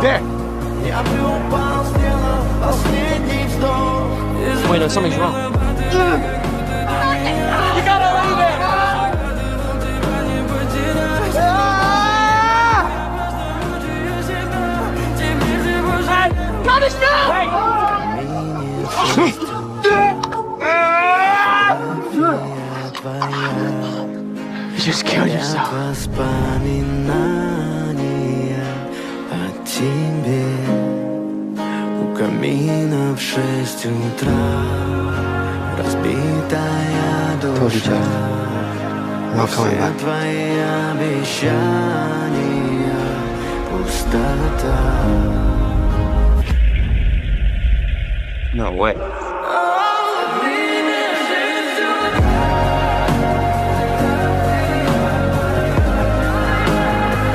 There! Wait, no, something's wrong. You gotta leave it! Got us You just killed yourself. У камина в 6 утра разбитая душа. Все твои обещания пустота. No way.